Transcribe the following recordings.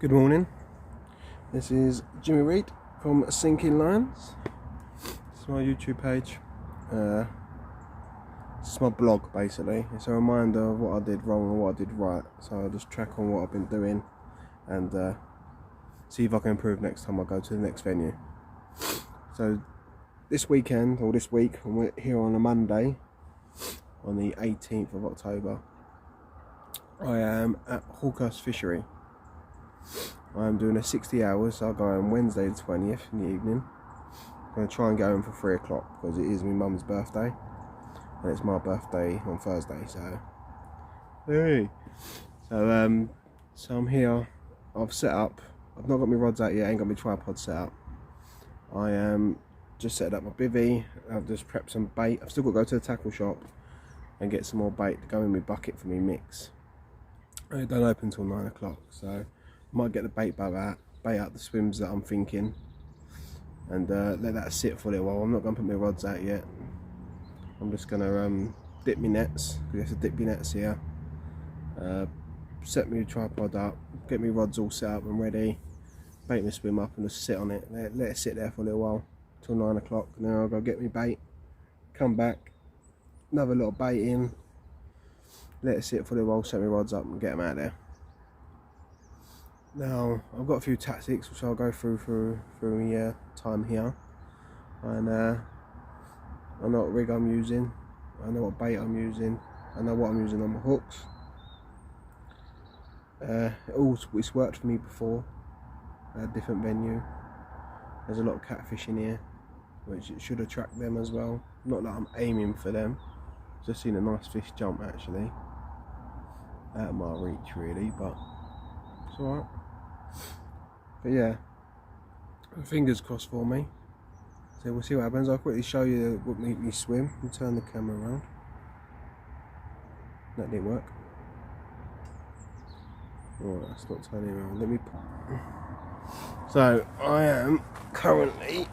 Good morning, this is Jimmy Reed from Sinking Lions. This is my YouTube page. It's my blog basically. It's a reminder of what I did wrong and what I did right, so I'll just track on what I've been doing and see if I can improve next time I go to the next venue. So this weekend, or this week, we're here on a Monday on the 18th of October. I am at Hawkhurst fishery. I'm doing a 60 hours, so I'll go on Wednesday the 20th in the evening. I'm going to try and go in for 3 o'clock because it is my mum's birthday and it's my birthday on Thursday, so hey. So I'm here, I've set up, I've not got my rods out yet, I ain't got my tripod set up. I am just setting up my bivvy, I've just prepped some bait. I've still got to go to the tackle shop and get some more bait to go in my bucket for me mix. It don't open until 9 o'clock, so I might get the bait out the swims that I'm thinking, and let that sit for a little while. I'm not going to put my rods out yet. I'm just going to dip my nets, because you have to dip your nets here. Set my tripod up, get my rods all set up and ready, bait my swim up and just sit on it. Let it sit there for a little while, till 9 o'clock, and then I'll go get my bait, come back, another little bait in, let it sit for a little while, set my rods up and get them out there. Now, I've got a few tactics which I'll go through my time here, and I know what rig I'm using, I know what bait I'm using, I know what I'm using on my hooks. It's worked for me before at a different venue. There's a lot of catfish in here, which it should attract them as well. Not that I'm aiming for them, just seen a nice fish jump actually, out of my reach really, but it's alright. But yeah, fingers crossed for me. So we'll see what happens. I'll quickly show you what made me swim and turn the camera around. That didn't work. Alright, that's not turning around. Let me. So I am currently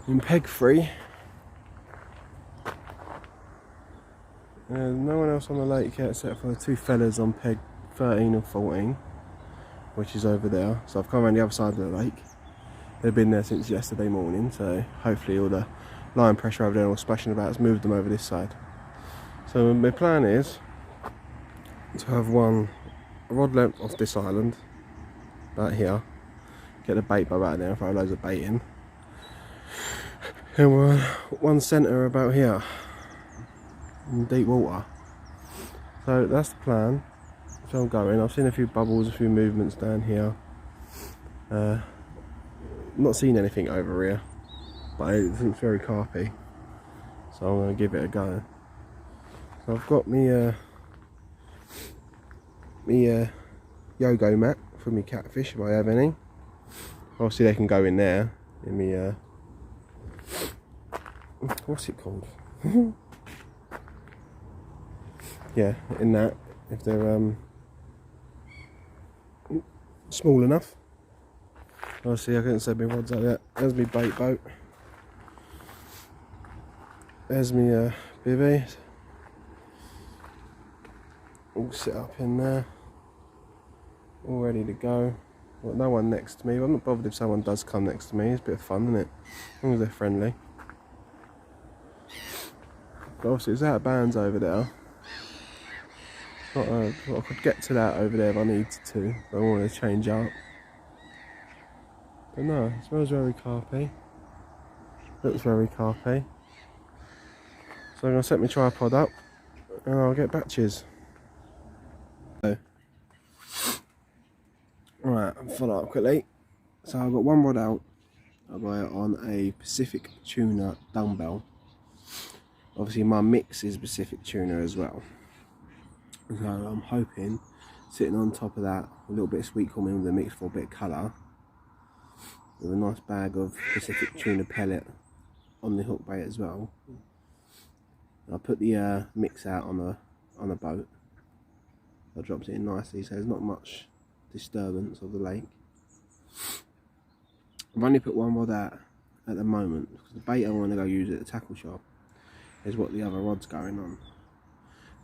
in peg 3. There's no one else on the lake yet except for the two fellas on peg 13 and 14. Which is over there, so I've come around the other side of the lake. They've been there since yesterday morning, so hopefully all the line pressure over there all splashing about has moved them over this side. So my plan is to have a rod length off this island, about here, get the bait bow out there, throw loads of bait in, and we're one centre about here, in deep water. So that's the plan. So I'm going. I've seen a few bubbles, a few movements down here. Not seen anything over here, but it looks very carpy, so I'm going to give it a go. So I've got me Yogo mat for me catfish if I have any. Obviously they can go in there in me what's it called? Yeah, in that, if they're small enough. Obviously I couldn't set my rods like that. There's my bait boat. There's my bivvy. All set up in there. All ready to go. Got no one next to me. I'm not bothered if someone does come next to me. It's a bit of fun, isn't it? As long as they're friendly. But obviously it's out of bounds over there. I could get to that over there if I needed to, but I want to change up. But no, it smells very carpy. Looks very carpy. So I'm going to set my tripod up and I'll get batches. Right, I'll follow up quickly. So I've got one rod out. I've got it on a Pacific tuna dumbbell. Obviously my mix is Pacific tuna as well. So I'm hoping, sitting on top of that, a little bit of sweet corn with a mix for a bit of colour, with a nice bag of Pacific tuna pellet on the hook bait as well. I'll put the mix out on the boat. I dropped it in nicely, so there's not much disturbance of the lake. I've only put one rod out at the moment because the bait I want to go use at the tackle shop is what the other rod's going on.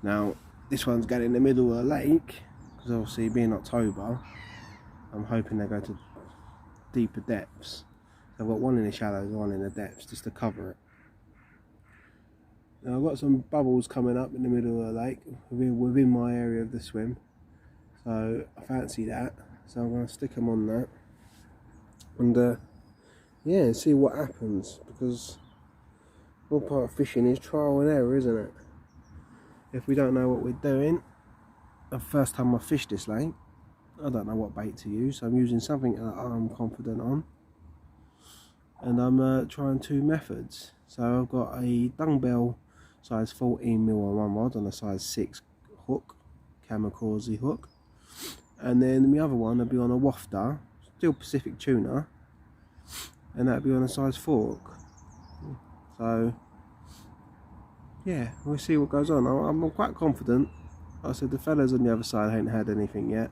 Now this one's going in the middle of the lake because obviously being October I'm hoping they go to deeper depths. I've got one in the shallows, one in the depths, just to cover it. Now I've got some bubbles coming up in the middle of the lake within my area of the swim, so I fancy that, so I'm going to stick them on that and yeah, see what happens, because all part of fishing is trial and error, isn't it? If we don't know what we're doing, the first time I fished this lake, I don't know what bait to use, so I'm using something that I'm confident on, and I'm trying 2 methods. So I've got a dumbbell size 14mm on one rod and a size 6 hook, kamikaze hook, and then the other one will be on a wafter, still Pacific tuna, and that'll be on a size 4 hook. So yeah, we'll see what goes on. I'm quite confident. I said the fellas on the other side ain't had anything yet.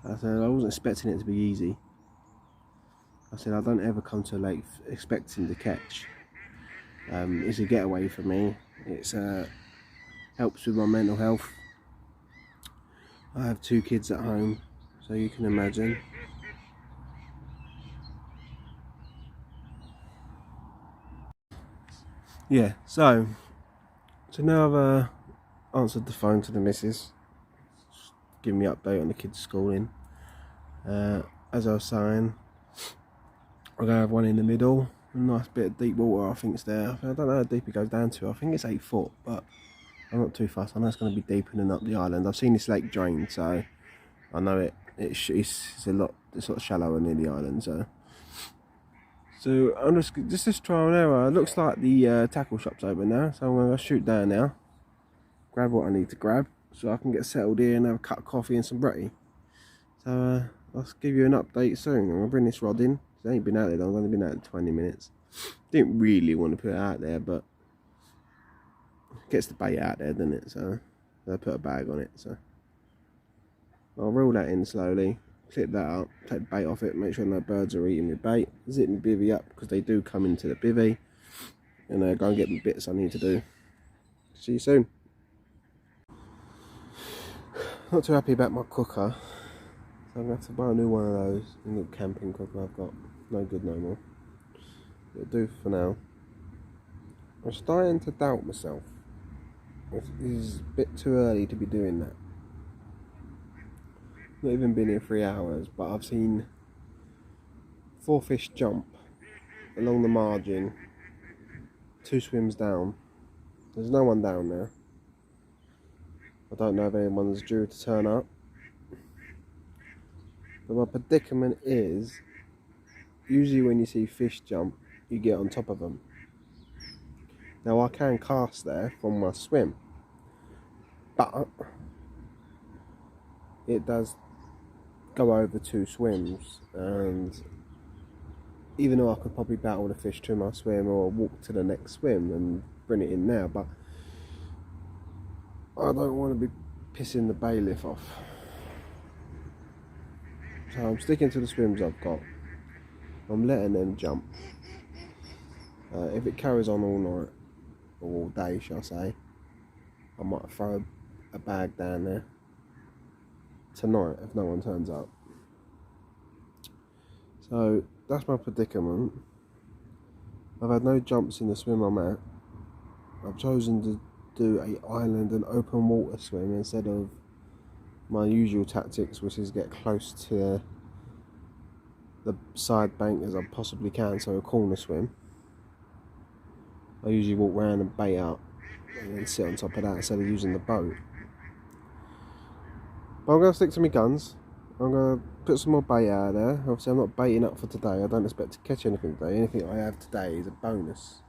I said I wasn't expecting it to be easy. I said I don't ever come to a lake expecting to catch. It's a getaway for me. It's helps with my mental health. I have 2 kids at home, so you can imagine. Yeah, so now I've answered the phone to the missus, giving me an update on the kids' schooling. As I was saying, I'm going to have one in the middle, a nice bit of deep water I think's there. I don't know how deep it goes down to, I think it's 8 foot, but I'm not too fast. I know it's going to be deepening up the island. I've seen this lake drain, so I know it's a lot, it's sort of shallower near the island, so I'm just this trial and error. It looks like the tackle shop's open now, so I'm going to shoot down now, grab what I need to grab, so I can get settled here and have a cup of coffee and some bretty. So I'll give you an update soon. I'm going to bring this rod in. It ain't been out there long, I've only been out there 20 minutes. Didn't really want to put it out there, but it gets the bait out there, doesn't it? So I put a bag on it. So I'll reel that in slowly, clip that up, take the bait off it, make sure no birds are eating my bait, zip my bivvy up because they do come into the bivvy, and go and get the bits I need to do. See you soon. Not too happy about my cooker, so I'm going to have to buy a new one of those. A little camping cooker I've got, no good no more. It'll do for now. I'm starting to doubt myself. It is a bit too early to be doing that. Not even been here 3 hours, but I've seen 4 fish jump along the margin, 2 swims down. There's no one down there. I don't know if anyone's due to turn up. But my predicament is, usually when you see fish jump, you get on top of them. Now I can cast there from my swim, but it does go over 2 swims, and even though I could probably battle the fish to my swim or walk to the next swim and bring it in now, but I don't want to be pissing the bailiff off. So I'm sticking to the swims I've got. I'm letting them jump. If it carries on all night, or all day shall I say, I might throw a bag down there tonight if no one turns up. So that's my predicament. I've had no jumps in the swim I'm at. I've chosen to do an island and open water swim instead of my usual tactics, which is get close to the side bank as I possibly can, so a corner swim. I usually walk around and bait up and then sit on top of that instead of using the boat. But I'm going to stick to my guns. I'm going to put some more bait out there. Obviously I'm not baiting up for today. I don't expect to catch anything today. Anything I have today is a bonus.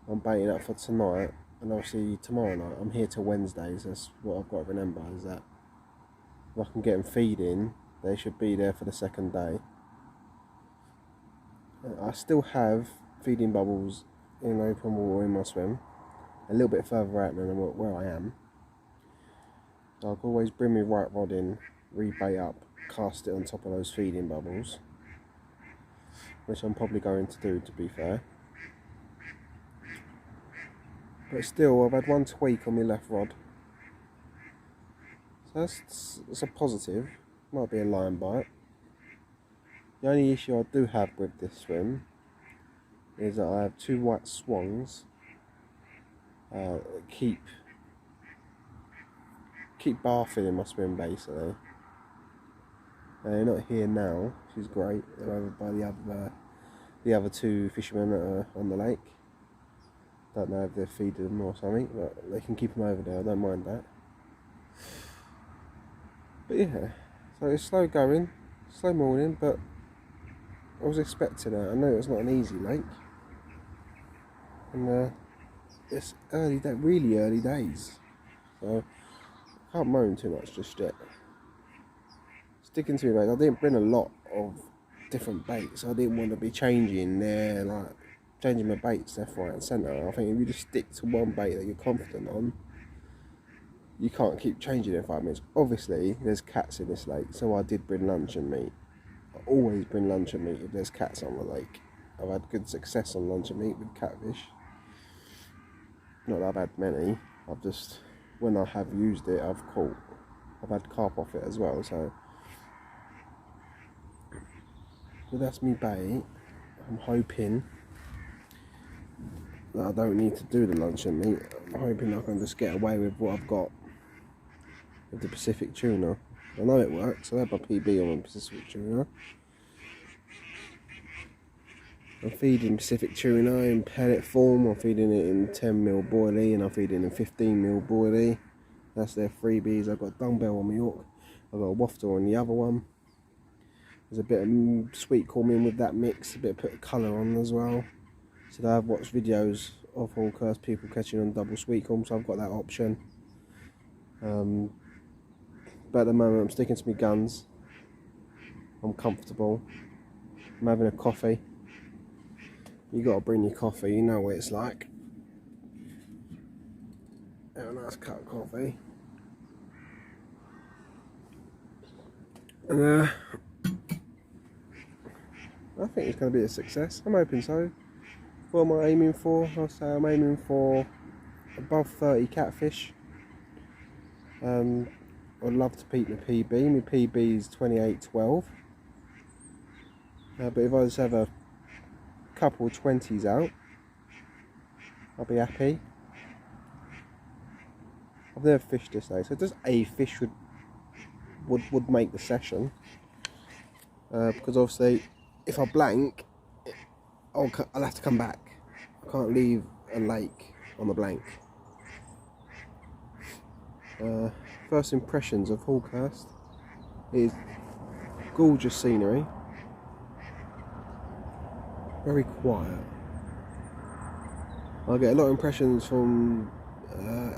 I'm baiting up for tonight, and obviously tomorrow night. I'm here till Wednesdays. That's what I've got to remember, is that if I can get them feeding, they should be there for the second day. I still have feeding bubbles in open water in my swim, a little bit further out than where I am. So I can always bring my right rod in, rebait up, cast it on top of those feeding bubbles, which I'm probably going to do, to be fair. But still, I've had 1 tweak on my left rod, so that's a positive. Might be a line bite. The only issue I do have with this swim is that I have 2 white swans that keep barfing in my swim basically. They're not here now, which is great. They're over by the other 2 fishermen that are on the lake. Don't know if they're feeding them or something, but they can keep them over there. I don't mind that. But yeah, so it's slow going, slow morning, but I was expecting it. I know it's not an easy lake, and it's really early days, so I can't moan too much just yet. Sticking to me, mate. I didn't bring a lot of different baits. I didn't want to be changing my baits left, right, and centre. I think if you just stick to one bait that you're confident on, you can't keep changing it in 5 minutes. Obviously, there's cats in this lake, so I did bring luncheon meat. I always bring luncheon meat if there's cats on the lake. I've had good success on luncheon meat with catfish. Not that I've had many. I've just, when I have used it, I've had carp off it as well. So, but that's me bait. I'm hoping that I don't need to do the luncheon meat. I'm hoping I can just get away with what I've got with the Pacific tuna. I know it works. I had my PB on Pacific tuna. I'm feeding Pacific tuna in pellet form. I'm feeding it in 10mm boilie, and I'm feeding in 15mm boilie. That's their freebies. I've got dumbbell on my hook. I've got a wafter on the other one. There's a bit of sweet corn in with that mix, a bit of put of colour on as well. So I've watched videos of Hawkhurst people catching on double sweet corn, so I've got that option. But at the moment I'm sticking to my guns. I'm comfortable. I'm having a coffee. You got to bring your coffee, you know what it's like. Have a nice cup of coffee. And I think it's going to be a success. I'm hoping so. What am I aiming for? I'll say I'm aiming for above 30 catfish. I'd love to beat my PB. My PB is 28.12. But if I just have a couple 20s out, I'll be happy. I've never fished this day, so just a fish would make the session. Because obviously, if I blank, I'll have to come back. I can't leave a lake on the blank. First impressions of Hawkhurst is gorgeous scenery, very quiet. I get a lot of impressions from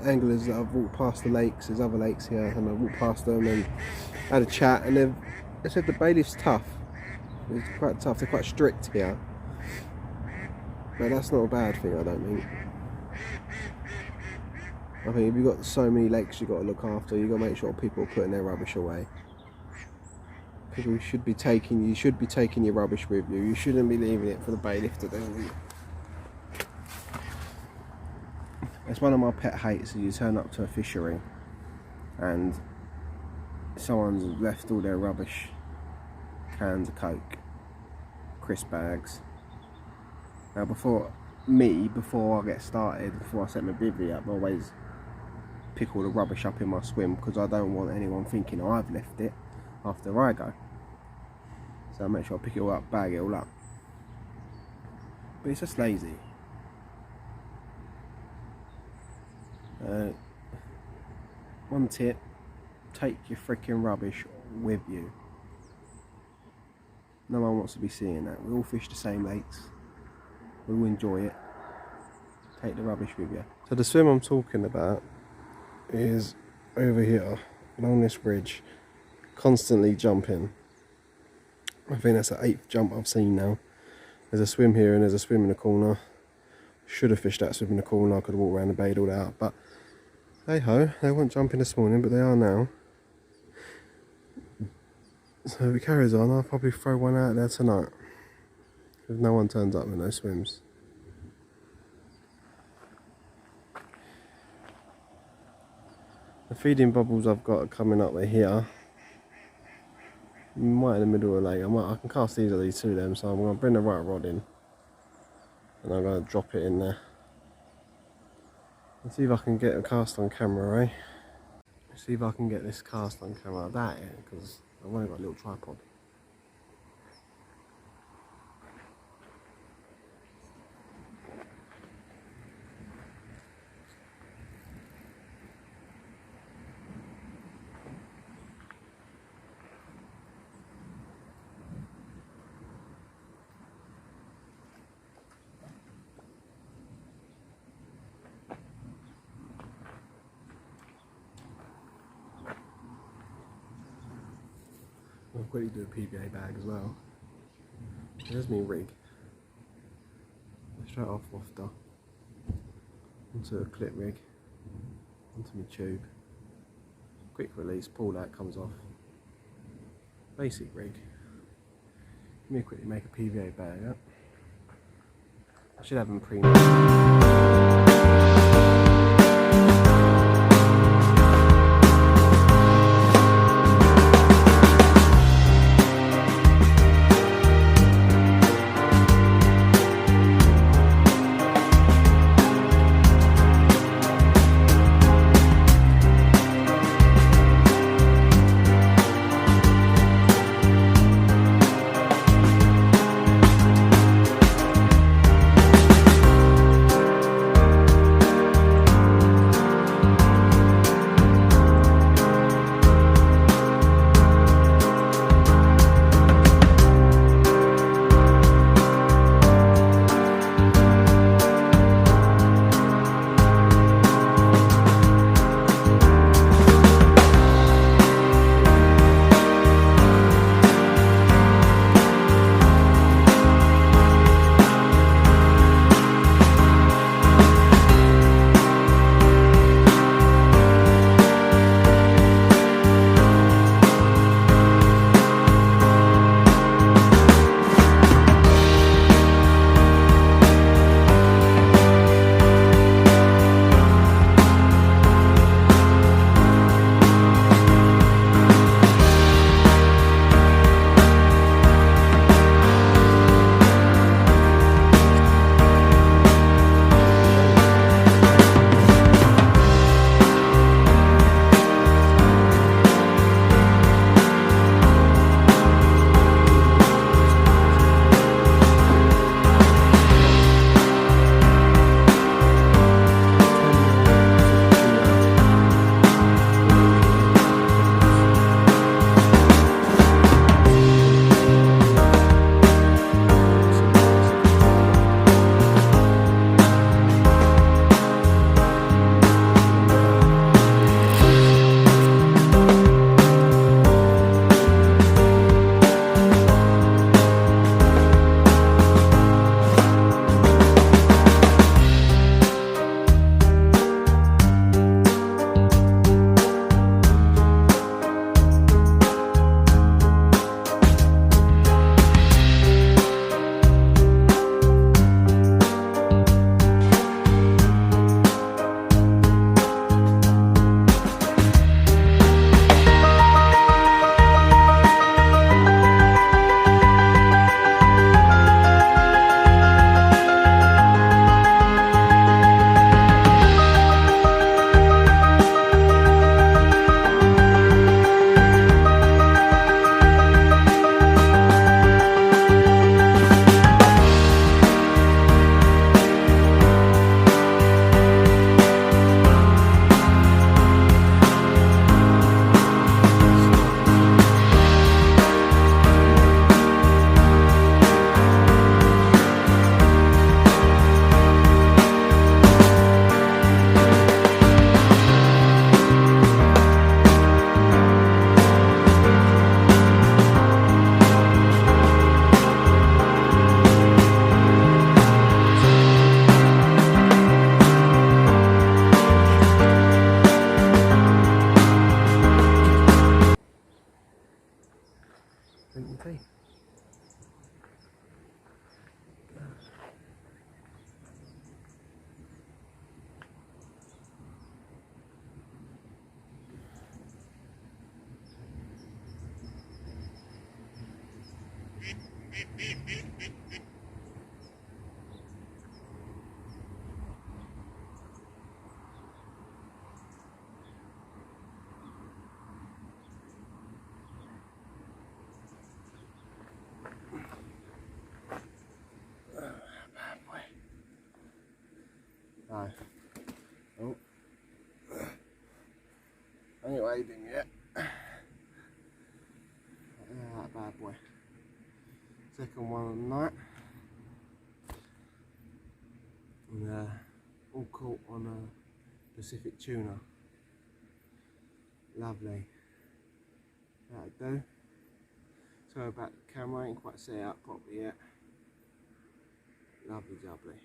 anglers that I've walked past the lakes. There's other lakes here, and I walked past them and had a chat, and they said the bailiff's tough. It's quite tough. They're quite strict here, but that's not a bad thing, I don't think. I think if you've got so many lakes you've got to look after, you've got to make sure people are putting their rubbish away. People should be taking your rubbish with you. You shouldn't be leaving it for the bailiff to do. It's one of my pet hates, is you turn up to a fishery and someone's left all their rubbish, cans of Coke, crisp bags. Now before I get started, before I set my bivvy up, I always pick all the rubbish up in my swim, because I don't want anyone thinking I've left it after I go. So I make sure I pick it all up, bag it all up. But it's just lazy. One tip, take your freaking rubbish with you. No one wants to be seeing that. We all fish the same lakes. We all enjoy it. Take the rubbish with you. So the swim I'm talking about is over here, along this bridge, constantly jumping. I think that's the 8th jump I've seen now. There's a swim here and there's a swim in the corner. Should have fished that swim in the corner. I could have walked around and bailed all that out, but hey ho, they weren't jumping this morning, but they are now. So if it carries on, I'll probably throw one out there tonight, if no one turns up with no swims. The feeding bubbles I've got coming up are here. right in the middle of the lake. I can cast easily to them, so I'm going to bring the right rod in and I'm going to drop it in there. Let's see if I can get a cast on camera, eh? Let's see if I can get this cast on camera like that, because I've only got a little tripod. I'll quickly do a PVA bag as well. There's me rig. Straight off wafter onto a clip rig, onto my tube. Quick release, pull that, comes off. Basic rig. Let me quickly make a PVA bag up. I should have them pre-made. So, oh, anyway, then yeah, that bad boy. Second one of the night, and all caught on a Pacific tuna. Lovely. That'll do. Sorry about the camera, I ain't quite set it up properly yet. Lovely jubbly.